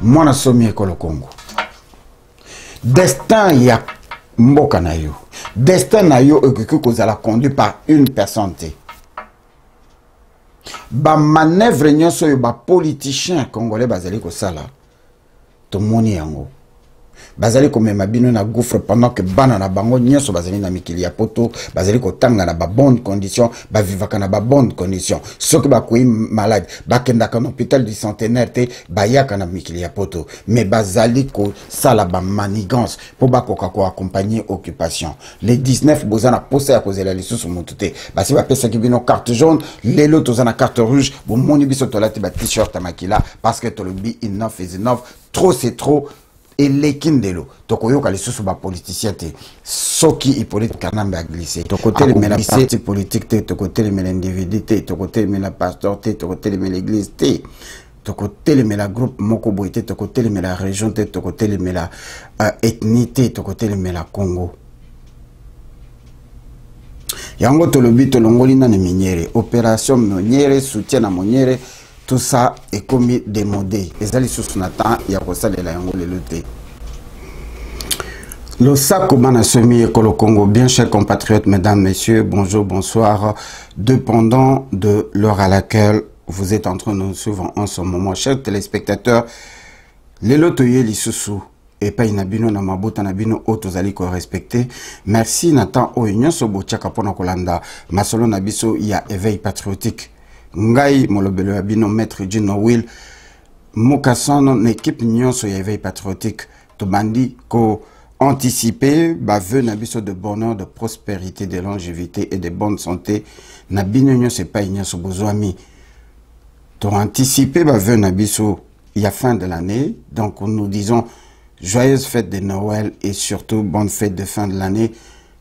mwana somi ekolo Congo. Destin ya mboka na yo. Destin na yo que kozala conduit par une personne. Ba manœuvre nyonso yo ba politicien congolais bazali ko sala. To moni yango. Bazali ko mema bino na gouffre pendant que bana na bango nyonso bazali na mikili ya poto, bazali ko tanga na ba bonne condition, ba vivaka na ba bonne condition. Soki ba kuyi malade, ba kenda ka hôpital du centenaire te, ba yaka na mikili ya poto, mais bazali ko sala ba manigance pour ba koka ko accompagner occupation. Les 19 bozana posa ya kozela lisusu mutute. Basi ba pesa ki bino carte jaune, lelo tozana carte rouge, bo moni biso tolati ba t-shirt makila parce que tolobi enough is enough, trop c'est trop. Et les kindelo, tokoyoka les sous ba politicien te, soki Hippolyte Kanambe a glissé. Tokote le mena parti politique te, tokote le mena individu te, tokote le mena pasteur te, tokote le mena l'église te, tokote le mena groupe moko boy te, tokote le mena région te, tokote le mena ethnie te, tokote le mena Congo. Yango tolobi tolongoli na miniere, opération miniere, soutien à miniere. Tout ça est commis démodé. Les alliés sous Nathan, il y a ça de la yango le lutter. Le sac Komana Semi Ekolo Congo, bien chers compatriotes, mesdames, messieurs, bonjour, bonsoir. Dépendant de l'heure à laquelle vous êtes en train de nous suivre en ce moment, chers téléspectateurs, les lotoyés lisusu et pas inabino na mabota nabino otozali ko respecter. Merci Nathan Oignon Sobo Tchaka pona kolanda. Masolo nabiso il y a éveil patriotique. Ngai molobelo ya bino maître Gino Will Mukasano n'équipe nyonso ya éveil patriotique to bandi ko anticiper ba vœu na biso de bonheur, de prospérité, de longévité et de bonne santé na bino nyonso pas nyonso bozwami to anticiper ba vœu na biso il y a fin de l'année, donc nous disons joyeuse fête de Noël et surtout bonne fête de fin de l'année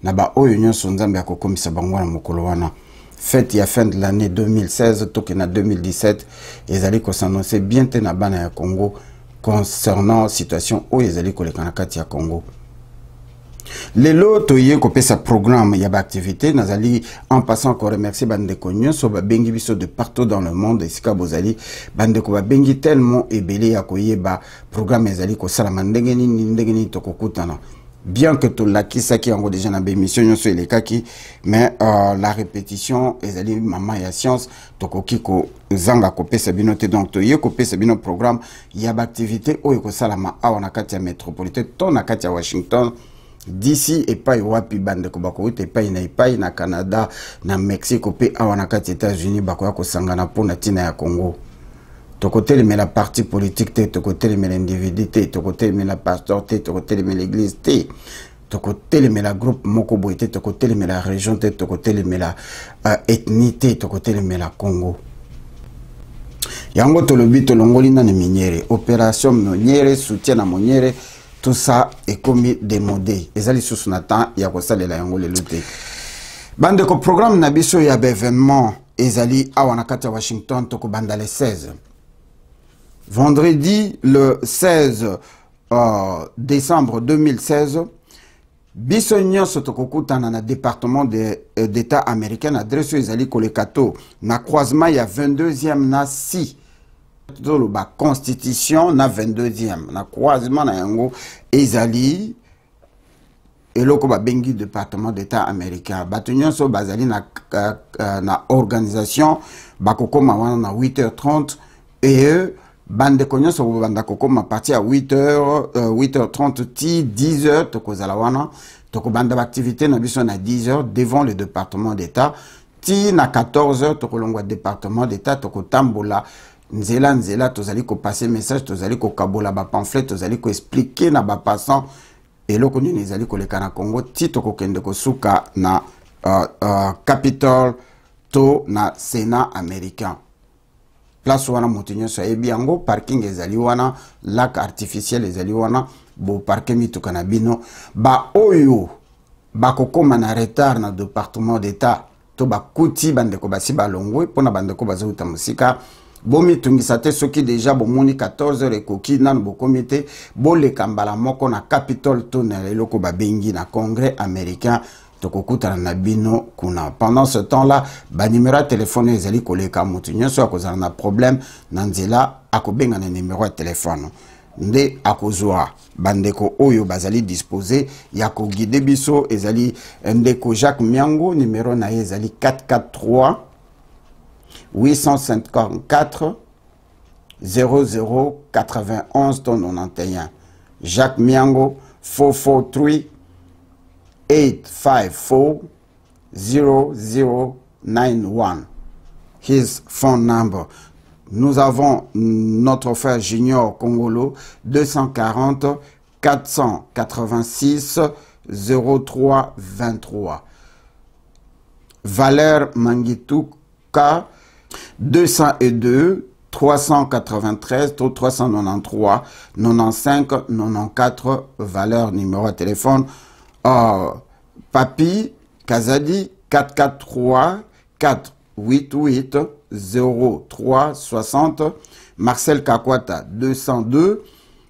na ba oyo nyonso nzambe akokomisa bango na mokolo wana. Fête il y a fin de l'année 2016, Tokena 2017, ils allaient s'annoncer bien na bana ya Congo concernant la situation où ils allaient les kanakati ya Congo. Les lots toye kopé sa programme il y a ba activité nazali en passant encore remercier bande konyo so ba bengi biso de partout dans le monde et sika bozali bande ko ba bengi tellement ebele ya koyeba programme ezali ko sala ndengeni tokokutana. Bien que tout l'acquis qui en déjà dans l'émission sur les kaki, mais la répétition les alliés maman et science tokoki ko zanga kopé sabinote donc to ye kopé sabino programme il y a activité au ko salama a na katia métropolitaine ton na katia Washington d'ici et pas wapi bande ko bako te pas na Canada na Mexique kopé a na katia États-Unis bako ko sangana pona tina ya Congo. To côté mais la partie politique te, to côté mais l'individu te, to côté mais la pasteur te, to côté mais l'église te, to côté mais la groupe moko boy te, to côté mais la région te, to côté mais la ethnie te, to côté mais la Congo. Yango to lobi to longoli na miniere, opération miniere, soutien à miniere, tout ça est commis démodé. Ezali sous Nathan ya ko salela yango le lutte. Bande ko programme na biso ya événement ezali awana kati Washington to ko banda le 16. Vendredi, le 16 décembre 2016, Bissonnion Sotokokuta dans le département d'État américain, adresse Ezali Kolekato, na croisement, il y a 22e, na 6. La constitution, na 22e, na croisement, na yango, Ezali, et loko ba bengi département d'État américain. Batunion so bazali na organisation, bakoko mawana na 8h30, et eux, bande konyo so banda kokoma parti à 8h30 ti 10h to kozalawana to ko banda activité na biso na 10h devant le département d'État ti na 14h to kolongwa département d'État to ko tambola nzela tozali ko passer message tozali ko kabola ba pamphlet tozali ko expliquer na ba passant et loko nini ezali ko leka na Congo ti to ko kende ko suka na Capitol to na Sénat américain. Place wana motinyo so ebiango parking ezali wana lac artificiel ezali wana bo parking mituka na bino ba oyo ba kokoma na retard na département d'État to ba kuti bande ko basi balongwe pona bande ko bazuta musika bomi tungisa te soki déjà bomoni 14h ekoki nan bo comité bo le kambala moko na Capitol to na eloko ba bengi na congrès américain. Pendant ce temps-là, ba numéro de téléphone ezali koleka mutu nyonso akozala na problème nanzela akobenga na numéro de téléphone. nde akozwa bandeko oyo bazali disposé ya ko guider biso ezali ndeko Jacques Miango numéro na ye ezali 443 854 0091 91. Jacques Miango 443 854 0091. His phone number. Nous avons notre frère Junior Congolo 240 486 0323. Valère Mangituka 202 393 393 95 94. Valeur numéro de téléphone. Papi Kazadi 443 488 03 60. Marcel Kakwata 202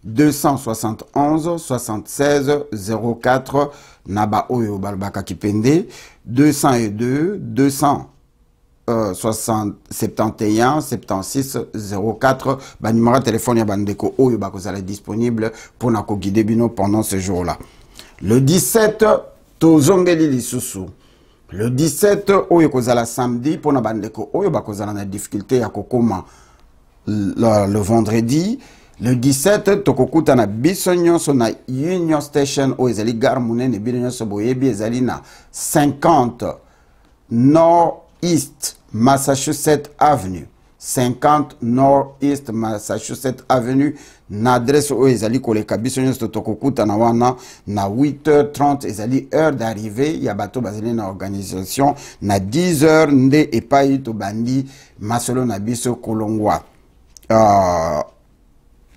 271 76 04. Naba Oyo Balbaka Kipende 202 271 76 04. Ba numéro de téléphone ya bandeko Oyo bakozala disponible pour na ko guider bino pendant ce jour-là. Le 17 tozongeli lisusu. Le 17 oyo kozala samedi pour na bandeko oyo bakozala na difficulté ya kokoma le vendredi. Le 17 tokokuta na biso nyonso na Union Station oyo ezali gare munene bino nyonso boyebi ezali na 50 North-East Massachusetts Avenue. 50 North-East Massachusetts Avenue. Na adresse oyo ezali koleka biso nyonso tokokuta na wana na 8h30 ezali heure d'arrivée ya bato bazali na organisation na 10h nde epai to bandi masolo na biso kolongwa.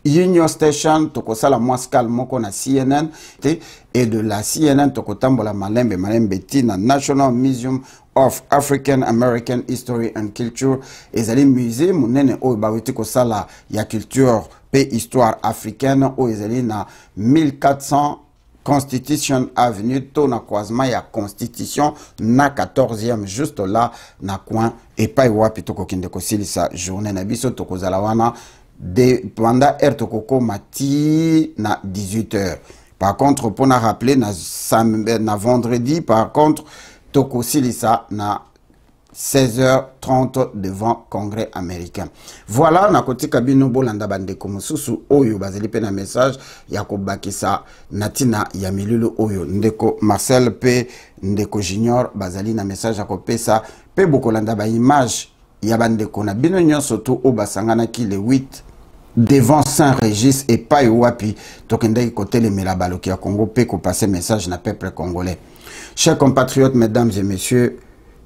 Union Station tokosala mwaskal moko na CNN et de la CNN tokotambola malembe tina National Museum of African American History and Culture ezali musée munene oyo baweti kosala ya culture pe histoire africaine oyo ezali na 1400 Constitution Avenue to na croisement ya Constitution na 14e juste là na coin epai wapi tokokinde kosilisa journée na biso tokozala wana de pendant heure tokoko mati na 18h. Par contre pour na rappeler na vendredi par contre toko silisa na 16h30 devant Congrès américain. Voilà na kotika bino bolanda bandeko mususu oyo bazeli pe na message ya kobakisa natina ya milulu oyo ndeko Marcel pe ndeko Junior bazali na message ya kopesa pe bokolanda ba image ya bandeko na bino nyonso to o basangana ki le 8 devant Saint-Régis et pas wapi tokende côté les Melabaloki à Congo pe ko passer message na peuple congolais. Chers compatriotes, mesdames et messieurs,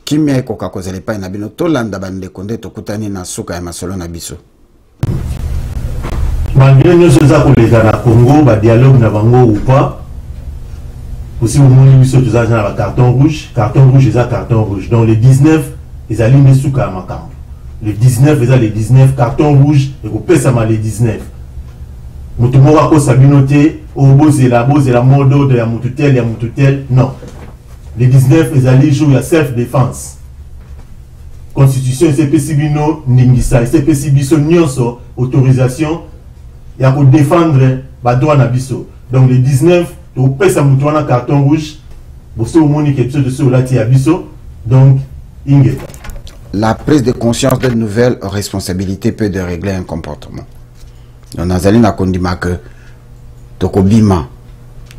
qui m'est koka kozele pa na bino to landa bande konde to kutani na suka ya masolo na biso. Malgré nous sommes à na Congo, ba dialogue na bango ou pas. Aussi au monde biso tous à carton rouge et carton rouge. Dans les 19 ils alignent suka makam. Les 19, ils ont les 19 cartons rouges et vous payez ça les 19. Nous avons sabinoté, au bose la mort d'ordre, ya moututel, non. Les 19, ils ont les jours, il y a self-défense. Constitution, c'est pesibino, ningisa, c'est pesibiso, nyonso, autorisation, il y a pour défendre, le droit nabiso. Donc les 19, vous payez ça un carton rouge, vous savez au monde qui est de ce là, il y a biso, donc, ingeta. La prise de conscience de nouvelles responsabilités peut de régler un comportement. Donc, nous allons kondima que toko bima,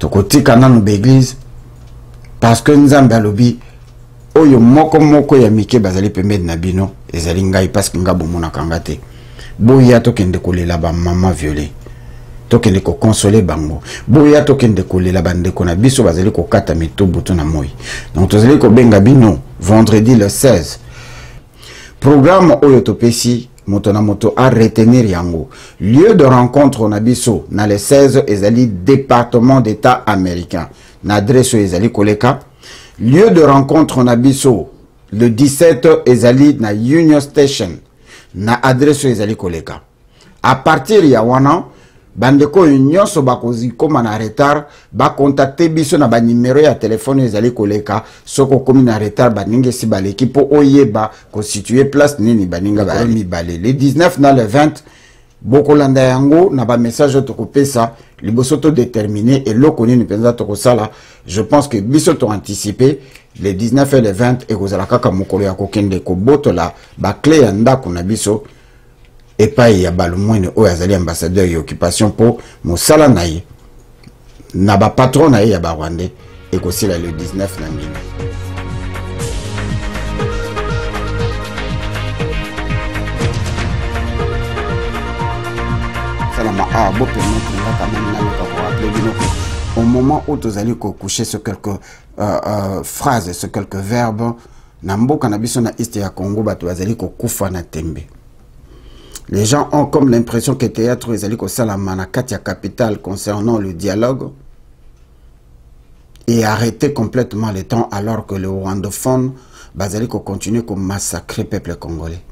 toko tika na l'église, parce que nous avons lobby, oyo moko ya mike bazali pembe na bino, ezali ngai parce que ngabo mona kangate. Boya tokende kolela ba mama violée. Tokende ko consoler bango. Boya tokende kolela bande kona biso bazali ko kata mito buto na moi. Donc tozali ko benga bino vendredi le 16. Programme Oyotopesi Motona Moto à retenir yango. Lieu de rencontre Nabiso na le 16 ezali département d'état américain. N'adresse ezali koleka. Lieu de rencontre Nabiso le 17 ezali na Union Station. Na adresse ezali koleka. À partir ya wana bandeko nyonso bakozi koma na retard ba contacter biso na ba numéro ya téléphone ezali koleka soko komi na retard baninge si baleki po oyeba constituer place nini baninga ba mi balé les 19 na le 20 bokolanda yango na ba message to kopesa liboso to déterminé et lokoni ni penza to kosala. Je pense que biso to anticiper les 19 et les 20 et kozala kaka mokolo ya kokende ko botola ba clé ya ndako na biso et pas ya balumwene o azali ambassadeur ya occupation pour mosala na ye na ba patron na ye ya ba Rwandais et kosila le 19 na mine. Au moment où tu allais coucher sur quelques phrases, sur quelques verbes, les gens ont comme l'impression que théâtre ils allaient salamana katia capitale concernant le dialogue et arrêter complètement le temps alors que le rwandophone bazali continue à massacrer le peuple congolais.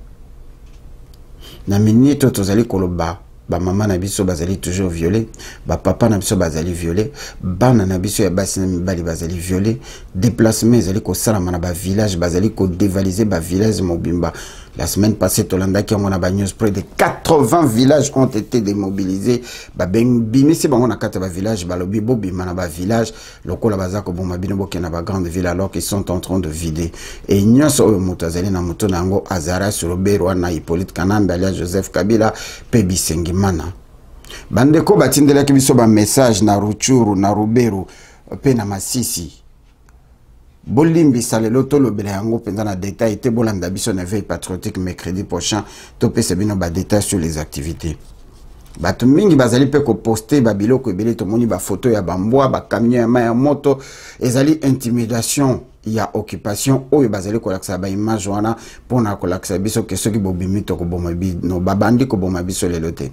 Na minute tu allais koloba ba maman na biso bazali toujours violé, ba papa na biso bazali violé, bana na biso ya basi na mibali bazali violé, déplacement ezali ko sala na ba village bazali ko dévaliser ba village mobimba. La semaine passée Tolanda qui on a ba news près de 80 villages ont été démobilisés, ba bimi c'est bango na kata ba village ba lobi bobi mana ba village lokola bazako bo mabino boke na ba grande ville alors qu'ils sont en train de vider. Et nyonso oyo moto azali na moto nango azara sur Robert na Hippolyte Kanambe alias Joseph Kabila Pebi Sengimana. Bandeko batindela ki biso ba message na Ruchuru na Ruberu pe na Masisi. Bolimbi salelo to lobele yango penza na détail te bolanda biso na veille patriotique mercredi prochain to pese bino ba détail sur les activités. Bato mingi bazali pe ko poster ba biloko ebele to moni ba photo ya bambwa ba camion ya ma ya moto ezali intimidation ya occupation oyo bazali ko laksa ba image wana pona ko laksa biso ke soki bobimi to ko bomabi no babandi ko bomabi so lelote.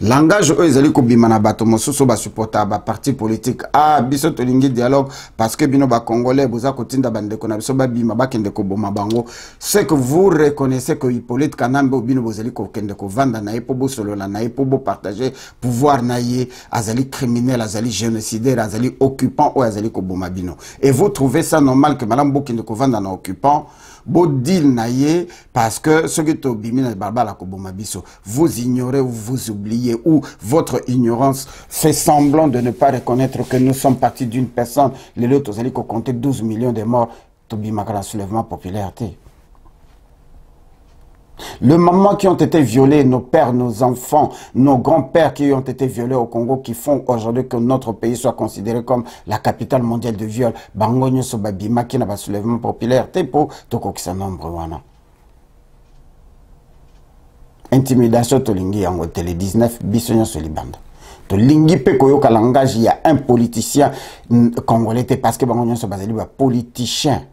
Langage eux ils allaient kobima na bato mosusu ba supporter ba parti politique ah biso tolingi dialogue parce que bino ba congolais boza kotinda bandeko na biso ba bima ba kende ko boma bango. C'est que vous reconnaissez que Hippolyte Kanambe bino bozali ko kende ko vanda na epo bo solo na epo bo partager pouvoir na ye azali criminel azali génocidaire azali occupant ou azali ko boma bino. Et vous trouvez ça normal que madame bo kende ko vanda na occupant bo deal na ye parce que ce que to bimina barbala ko boma biso vous ignorez ou vous oubliez ou votre ignorance fait semblant de ne pas reconnaître que nous sommes partis d'une personne les autres vous allez compter 12 millions de morts to bimaka soulèvement populaire. Les mamans qui ont été violées, nos pères, nos enfants, nos grands-pères qui ont été violés au Congo, qui font aujourd'hui que notre pays soit considéré comme la capitale mondiale de viol. Bangonyo Sobabima qui n'a pas soulèvement populaire. Tepo, toko qui s'en nombre wana. Intimidation tolingi yango télé 19 bisonyo solibanda. Tolingi pe koyoka langage, il y a un politicien congolais parce que bangonyo sobazali ba politicien.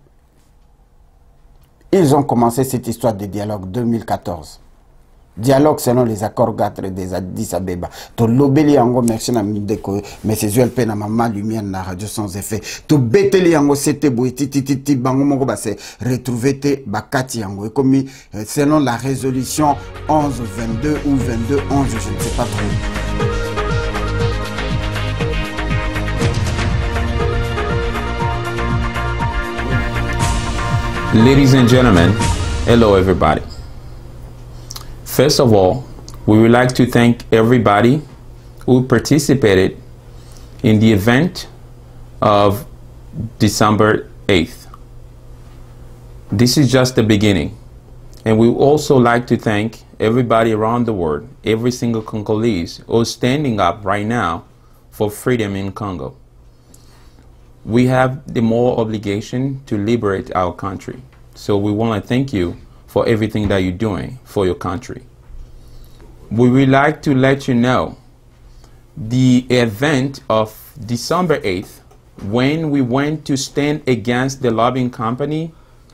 Ils ont commencé cette histoire de dialogue 2014. Dialogue selon les accords 4 des Addis Abeba. To lobeli yango merci na mideko mais c'est ULP na mama lumière na radio sans effet. To beteli yango c'était boiti titi bango moko ba se retrouver te bakati yango et comme selon la résolution 11-22 ou 22-11 je ne sais pas trop. Ladies and gentlemen, hello everybody. First of all, we would like to thank everybody who participated in the event of December 8th. This is just the beginning. And we would also like to thank everybody around the world, every single Congolese who is standing up right now for freedom in Congo. We have the moral obligation to liberate our country. So we want to thank you for everything that you're doing for your country. We would like to let you know the event of December 8th, when we went to stand against the lobbying company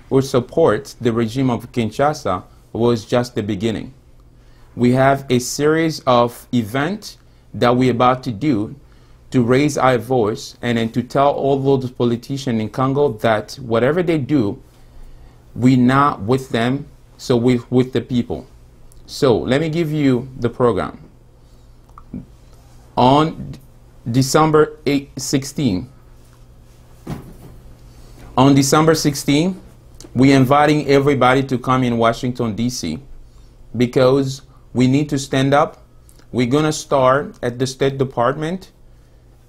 who supports the regime of Kinshasa, was just the beginning. We have a series of events that we're about to do to raise our voice and then to tell all those politicians in Congo that whatever they do, we're not with them, so we're with the people. So let me give you the program. On December 16, we're inviting everybody to come in Washington, D.C. because we need to stand up We're going to start at the State Department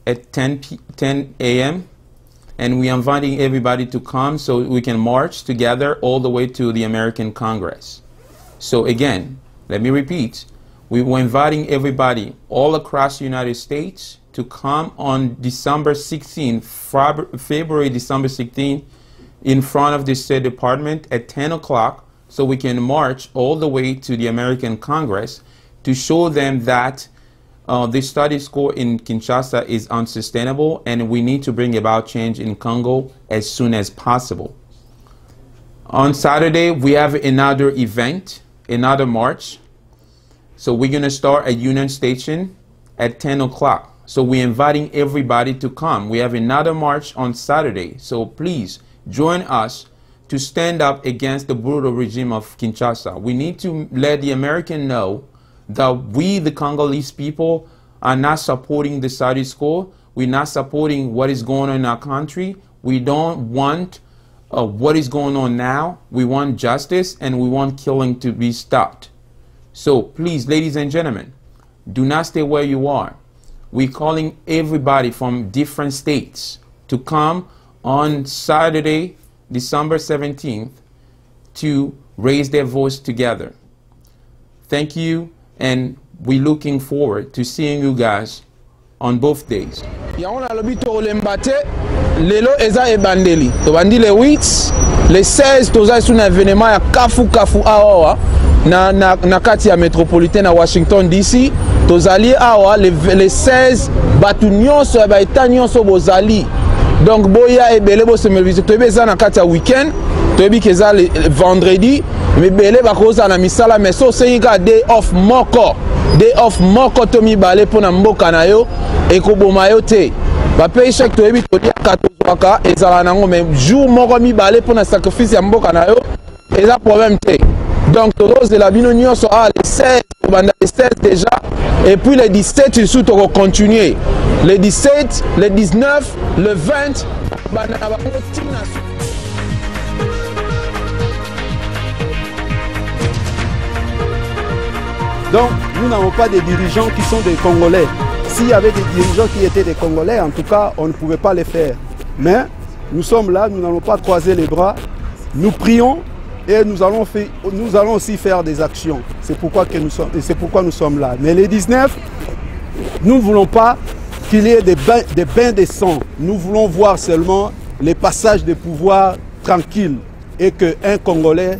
at 10 a.m. and we're inviting everybody to come so we can march together all the way to the American Congress. So again, let me repeat, we were inviting everybody all across the United States to come on December 16th, February, December 16th, in front of the State Department at 10 o'clock so we can march all the way to the American Congress to show them that the status quo in Kinshasa is unsustainable and we need to bring about change in Congo as soon as possible. On Saturday, we have another event, another march. So we're going to start at Union Station at 10 o'clock. So we're inviting everybody to come. We have another march on Saturday. So please join us to stand up against the brutal regime of Kinshasa. We need to let the Americans know that we, the Congolese people, are not supporting the status quo. We're not supporting what is going on in our country. We don't want what is going on now. We want justice and we want killing to be stopped. So please, ladies and gentlemen, do not stay where you are. We're calling everybody from different states to come on Saturday, December 17th, to raise their voice together. Thank you, and we're looking forward to seeing you guys on both days. Lelo eza ebandeli tobandi le 8 le 16 toza sous un événement ya kafu awa na kati ya métropolitaine à Washington DC tozali awa le 16 batu nyonso ba eta nyonso bozali donc boya ebele bo se melvise tobeza na kati ya weekend tobi keza le vendredi mais belé ba koza na misala mais so seyika day off moko to mibale pona mboka na yo ekoboma yo te ba pays chaque toyebi to dia 14 waka ezala nango mais jour moko mibale pona sacrifice ya mboka na yo eza problème te donc tozo la bino nyonso le 16 banda le 16 déjà et puis le 17 surtout on continuer le 17 le 19 le 20 banda ba tina. Donc, nous n'avons pas des dirigeants qui sont des Congolais. S'il y avait des dirigeants qui étaient des Congolais, en tout cas, on ne pouvait pas les faire. Mais nous sommes là, nous n'allons pas croiser les bras. Nous prions et nous allons aussi faire des actions. C'est pourquoi nous sommes là. Mais les 19, nous ne voulons pas qu'il y ait des bains de sang. Nous voulons voir seulement les passages de pouvoir tranquilles et qu'un Congolais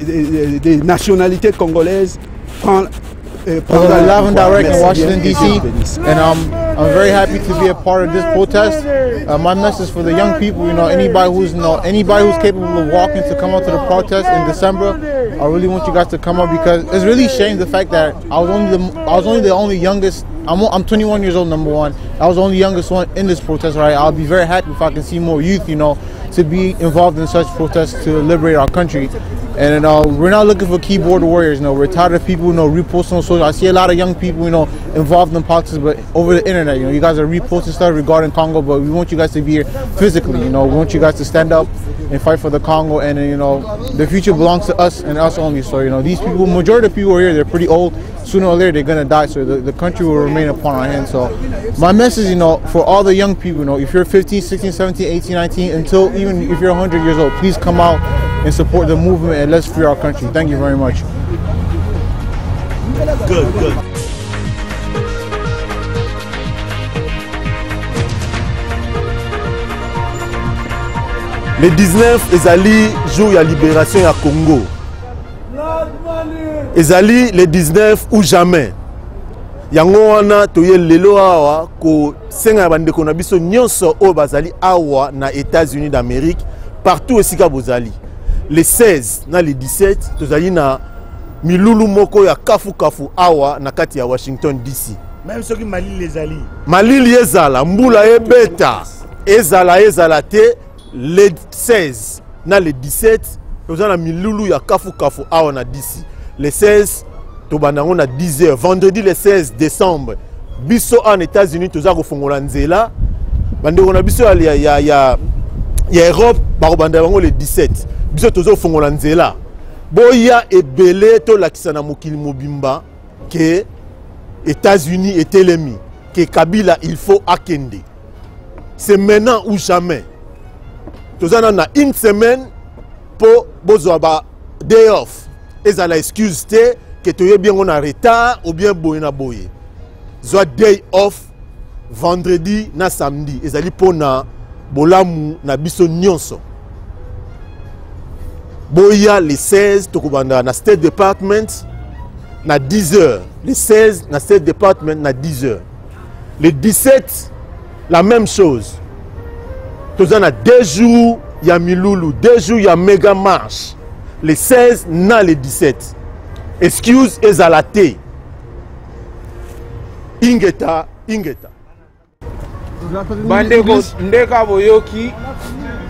des nationalités congolaises prend live and direct in Washington DC, and I'm very happy to be a part of this protest. My message for the young people, anybody who's capable of walking to come out to the protest in December. I really want you guys to come out because it's really a shame the fact that I was only the only youngest. I'm 21 years old, number one. I was the only youngest one in this protest, right? I'll be very happy if I can see more youth, to be involved in such protests to liberate our country. And we're not looking for keyboard warriors. We're tired of people, reposting on social. I see a lot of young people, involved in politics, but over the internet, you guys are reposting stuff regarding Congo. But we want you guys to be here physically. We want you guys to stand up and fight for the Congo. And the future belongs to us and us only. So these people, majority of people here, they're pretty old. Sooner or later, they're gonna die. So the country will remain upon our hands. So my message, for all the young people, if you're 15, 16, 17, 18, 19, until even if you're 100 years old, please come out and support the movement and let's free our country. Thank you very much. Good. Le 19 ezali jour ya libération ya Congo. Ezali le 19 ou jamais. Yango wana toye lelo awa ko senga bandeko na biso nyonso o bazali awa na États-Unis d'Amérique partout esika bozali. Le 16 na le 17 tozali na milulu moko ya kafu awa na kati ya Washington DC. Même ceux qui Malili les ali. Malili ezala mbula ebeta ezala te le 16 na le 17 tozali na milulu ya kafu awa na DC. Le 16 tobanango na 10h vendredi le 16 décembre biso en États-Unis toza ko fongola nzela bandeko na biso ya Europe bakobanda bango le 17 biso tozo fongola nzela boya ebele to lakisa na mokili mobimba que États-Unis est l'ennemi, que Kabila il faut akende. C'est maintenant ou jamais. Nous avons une semaine pour Bozoaba day off. Et ça la excuse que tu es bien en retard ou bien boye na boye. Zoa day off vendredi na samedi. Et ça li pour na bolamu na biso nyonso. Boya les 16 tokubanda na State Department na 10h. Les 16 na State Department na 10h. Les 17 la même chose. Nous avons 2 jours, il y a Miloulou, 2 jours, il y a Méga Marche. Les 16, na les 17. Excuse Ezalate. Ingeta. Bandeko, ndeka boyoki.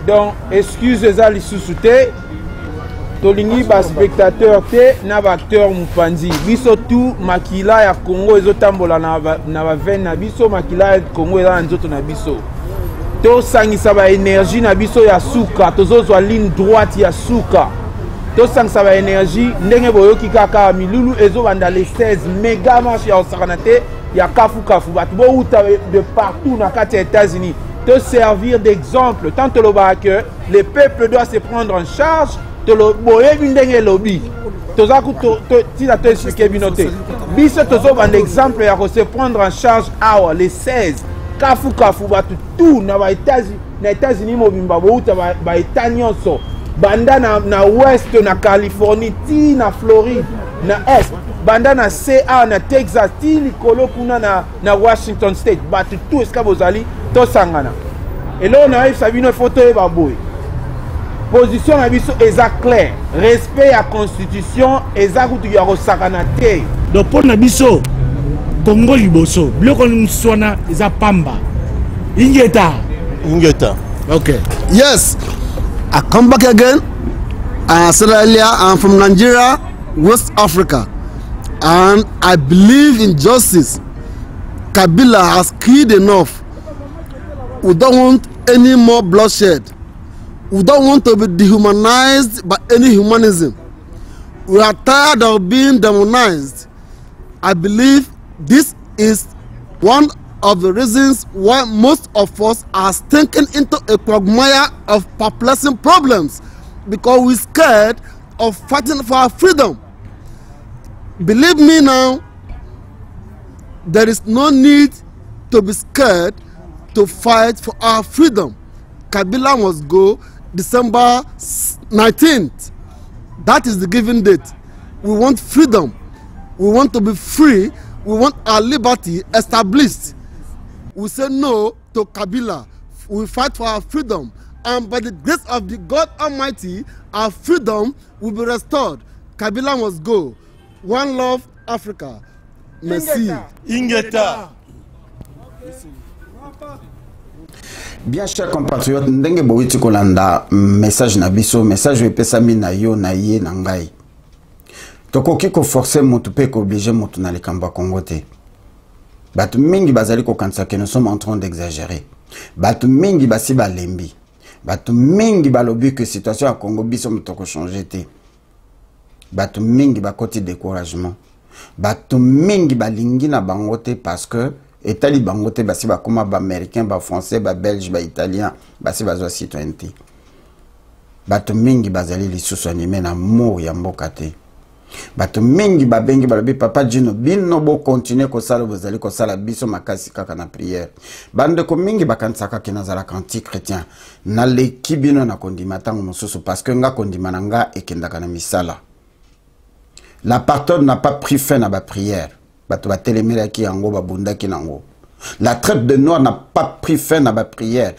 Donc, excuse Ezali Susute. Tolingi ba spectateur te na ba acteur mupanzi. Biso tout makila ya Congo ezotambola na ba veine na biso makila ya Congo eza nzoto na biso. To sangisa ba énergie na biso ya suka, tozozwa ligne droite ya suka. To sangisa ba énergie ndenge boyoki kaka milulu ezo banda les 16 méga marche ya osakanate ya kafu batu bo uta de partout na kati ya États-Unis. Te servir d'exemple tant que le peuple doit se prendre en charge. Tolo boye bindenge lobby. Tozaku ti la to expliquer binote. Biso tozo ban exemple ya se prendre en charge awa les 16 kafu batu tout na ba États-Unis mobimba bo uta ba État nyonso. Banda na ouest na Californie ti na Floride na est. Banda na CA na Texas ti likolo kuna na Washington State. Batu tout eska bozali to sangana. Et là on arrive sabino photo e ba boy. Position na biso eza clair, respect à constitution eza kutu ya kosakana te. Donc pour na biso Congo liboso, bloko nswana eza pamba. Ingeta. Okay. Yes. I come back again. I said earlier, I'm from Nigeria, West Africa, and I believe in justice. Kabila has killed enough. We don't want any more bloodshed. We don't want to be dehumanized by any humanism. We are tired of being demonized. I believe this is one of the reasons why most of us are sinking into a quagmire of perplexing problems, because we're scared of fighting for our freedom. Believe me now, there is no need to be scared to fight for our freedom. Kabila must go December 19th. That is the given date. We want freedom. We want to be free. We want our liberty established. We say no to Kabila. We fight for our freedom. And by the grace of the God Almighty, our freedom will be restored. Kabila must go. One love, Africa. Merci. Ingeta. Bien chers compatriotes, ndenge bowiti kolanda message na biso, message epesami na yo na ye na ngai. Tokoki ko forcer moto pe ko obliger moto na likamba Congo te. Batu mingi bazali ko kanisa que nous sommes en train d'exagérer. Batu mingi basi balembi. Batu mingi balobi que situation à Congo biso motoko changer te. Batu mingi bakoti découragement. Batu mingi balingi na bango te parce que etali bango te basi bakoma ba américain, ba français, ba belge, ba italien, basi bazwa citoyenneté. Batu mingi bazali lisusu animé na mort ya mboka te. Batu mingi babengi balobi papa Djino bino bo continuer ko sala bozali ko sala biso makasi kaka na prière. Bande ko mingi bakansaka ki nazala anti chrétien. Na leki bino na kondima tango mosusu parce que nga kondima na nga ekendaka na misala. L'apartheid n'a pas pris fin à la prière. La traite de noirs n'a pas pris fin à la prière.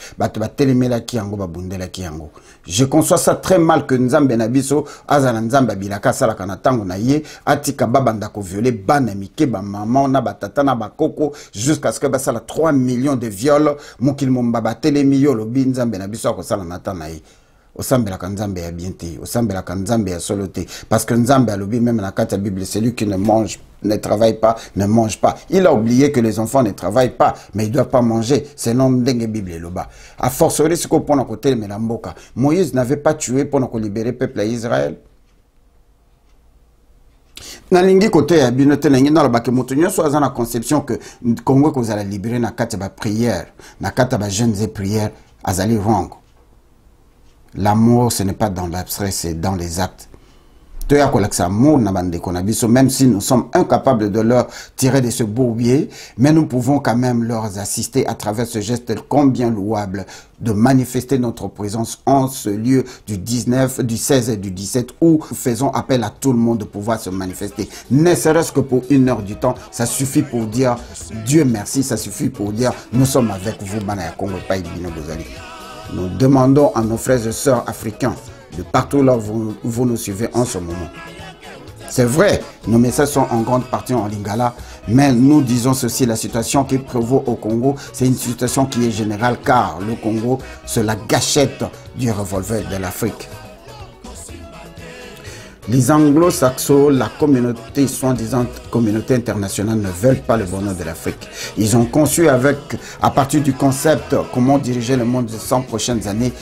Je conçois ça très mal que Nzambe Nabiso, Azana Nzamba Bilaka Salakana Tango Naye, Atika Babandako violé, Banamike, Maman, Nabatata, Nabakoko, jusqu'à ce que Basala 3 millions de viols, Moukil Mombaba, Télémio, Lobi Nzambe Nabiso, Kosalanata Naye. Osambela Nzambe ya bien te, Osambela Nzambe ya solo te, parce que Nzambe a lobby même dans la Bible, celui qui ne mange, ne travaille pas, ne mange pas. Il a oublié que les enfants ne travaillent pas, mais ils ne doivent pas manger, c'est l'homme dengue Bible loba. A fortiori ce qu'on prend à côté de Melamboka, Moïse n'avait pas tué pour nous libérer le peuple à Israël. nalingi côté ya bino te nangi na lobaki moto nyonso aza na conception que Congo ko zala libérer na kati ba prière na kati ba jeunes et prières azali wrong. L'amour ce n'est pas dans l'abstrait, c'est dans les actes. Même si nous sommes incapables de leur tirer de ce bourbier, mais nous pouvons quand même leur assister à travers ce geste combien louable de manifester notre présence en ce lieu du 19, du 16 et du 17 où nous faisons appel à tout le monde de pouvoir se manifester. Ne serait-ce que pour 1 heure du temps, ça suffit pour dire Dieu merci, ça suffit pour dire nous sommes avec vous, Banaya Congo, Paï Bino Bozali. Nous demandons à nos frères et sœurs africains de partout là où vous nous suivez en ce moment. C'est vrai, nos messages sont en grande partie en lingala, mais nous disons ceci, la situation qui prévaut au Congo, c'est une situation qui est générale car le Congo, c'est la gâchette du revolver de l'Afrique. Les anglo-saxons, la communauté, soi-disant communauté internationale, ne veulent pas le bonheur de l'Afrique. Ils ont conçu à partir du concept comment diriger le monde des 100 prochaines années.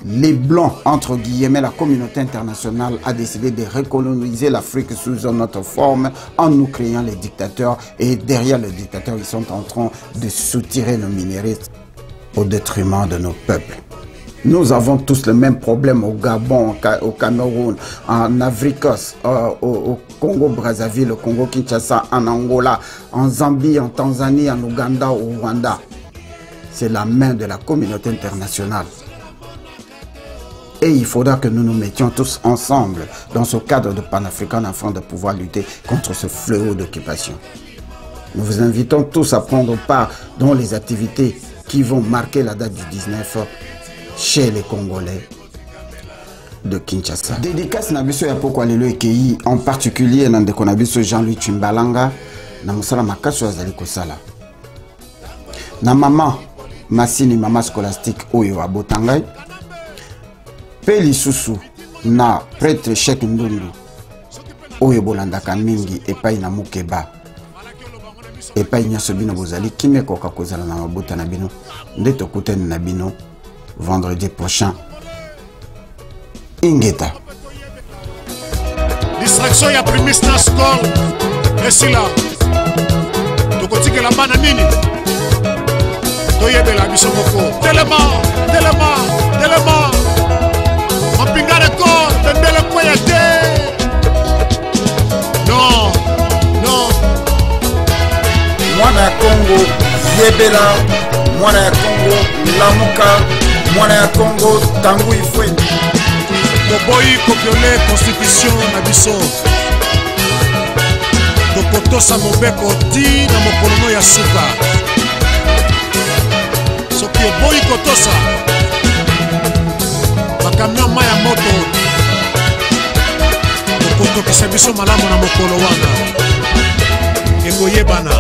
Les Blancs, entre guillemets, la communauté internationale a décidé de recoloniser l'Afrique sous une autre forme en nous créant les dictateurs. Et derrière les dictateurs, ils sont en train de soutirer nos minéraux au détriment de nos peuples. Nous avons tous le même problème au Gabon, au Cameroun, en Afrique, au Congo-Brazzaville, au Congo-Kinshasa, en Angola, en Zambie, en Tanzanie, en Ouganda, au Rwanda. C'est la main de la communauté internationale. Et il faudra que nous nous mettions tous ensemble dans ce cadre de panafricain afin de pouvoir lutter contre ce fléau d'occupation. Nous vous invitons tous à prendre part dans les activités qui vont marquer la date du 19 chez les Congolais de Kinshasa. Dédicace Nabiso ya poko alelo ekei en particulier na ndeko Nabiso Jean-Louis Chimbalanga na musala makaso azali kosala. Na mama Masini mama scolastique oyo abotangai. Peli susu na prêtre Cheikh Ndundu oyo bolandaka mingi epai na Mukeba epai nyaso bino bozali kimia koka kozala na mabota na bino nde tokutani na bino vendredi prochain Ingeta distraction ya primis na score esila tokotikela bana nini toyebela biso moko telema Mapinga record, Bembele Koyate. Non. Mwana ya Congo, Yebela. Mwana ya Congo, Lamuka. Mwana ya Congo, Tangu Ifwe. Toboyi kopiole constitution na biso. Tokotosa mobeko ti na mokolono ya suka. Soki oboyi kotosa. Camion maya moto Mokoto kisabiso malamu na mokolo wana Ekoyebana.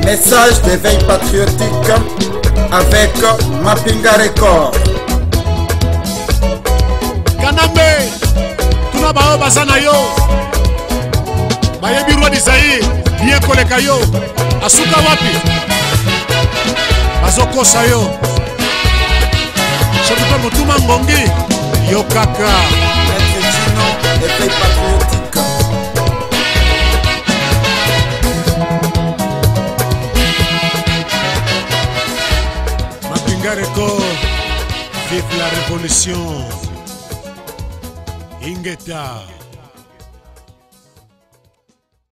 Message d'éveil patriotique avec Mapinga Record. Kanambe tuna bao bazana yo Bayebi roi d'Isaïe bien koleka yo asuka wapi bazokosa yo Chabuka Motuma Ngongi Yokaka Éveil patriotique. Mapinga Record, vive la révolution Ingeta.